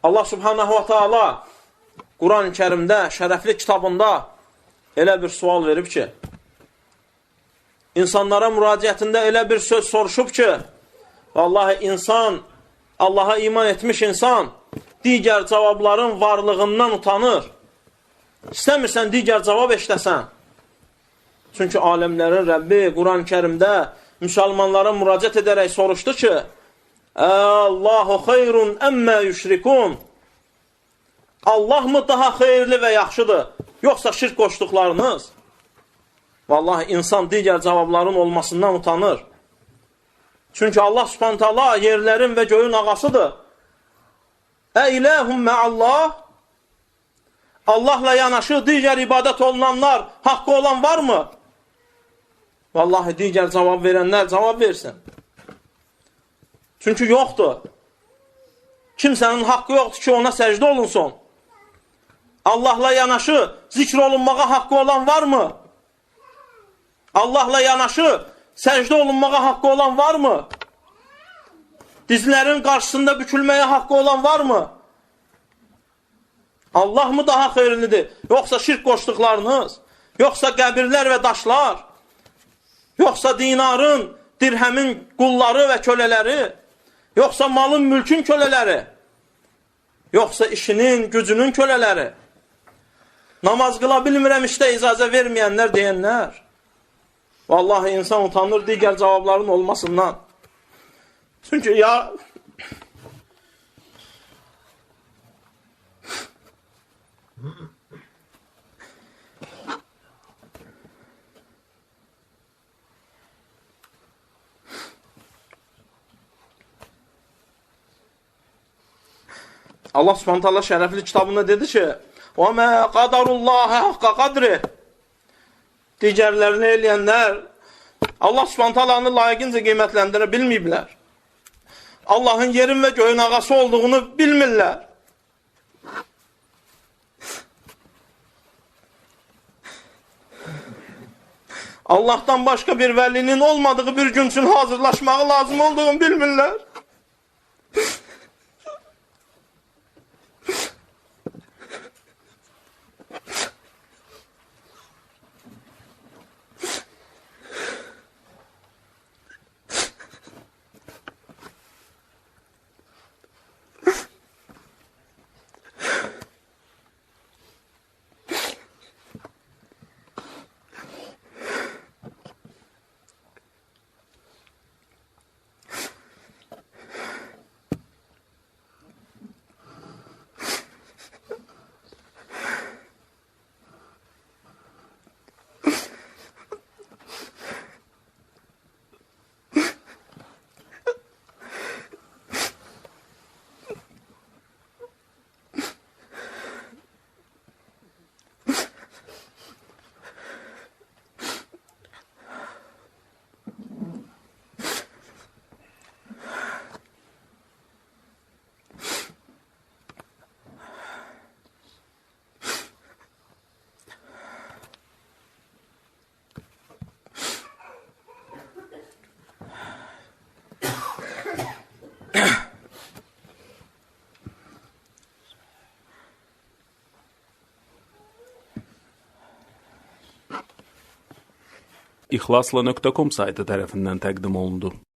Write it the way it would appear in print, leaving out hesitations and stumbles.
Allah subhanahu wa ta'ala Quran-ı Kərimdə, şərəfli kitabında elə bir sual verib ki, insanlara müraciətində elə bir söz soruşub ki, vallahi insan, Allaha iman etmiş insan digər cavabların varlığından utanır. İstəmirsən digər cavab eşləsən. Çünki aləmlərin Rəbbi Quran-ı Kərimdə müsəlmanlara müraciət edərək soruşdu ki, Allahu xeyrun əmmə yüşrikun. Allah mı daha xeyirli və yaxşıdır, yoxsa şirk qoşduqlarınız? Vallahi insan digər cavabların olmasından utanır. Çünki Allah subhanahu ta'ala yerlərin və göyün ağasıdır. İləhum mə'allah. Allahla yanaşı digər ibadət olunanlar, haqqı olan var mı? Vallahi digər cavab verənlər cavab versin. Çünki yoxdur. Kimsənin haqqı yoxdur ki, ona səcdə olunsun. Allahla yanaşı zikr olunmağa haqqı olan var mı? Allahla yanaşı səcdə olunmağa haqqı olan var mı? Dizlərin qarşısında bükülməyə haqqı olan var mı? Allah mı daha xeyirlidir? Yoxsa şirk qoşduqlarınız? Yoxsa qəbirlər və daşlar? Yoxsa dinarın, dirhəmin qulları və kölələri? Yoxsa malın, mülkün kölələri? Yoxsa işinin, gücünün kölələri? Namaz qıla bilmirəm, işdə icazə verməyənlər deyənlər. Vallahi insan utanır digər cavabların olmasından. Çünki ya... Allah subhanahu ta'ala şərəfli kitabında dedi ki, وَمَا قَدَرُ اللّٰهَ حَقَّ قَدْرِ. Digərlərini eləyənlər Allah subhanahu ta'alanı layiqincə qiymətləndirə bilməyiblər. Allahın yerin və göyün ağası olduğunu bilmirlər. Allahdan başqa bir vəlinin olmadığı bir gün üçün hazırlaşmağı lazım olduğunu bilmirlər. İxlasla.com saytı tərəfindən təqdim olundu.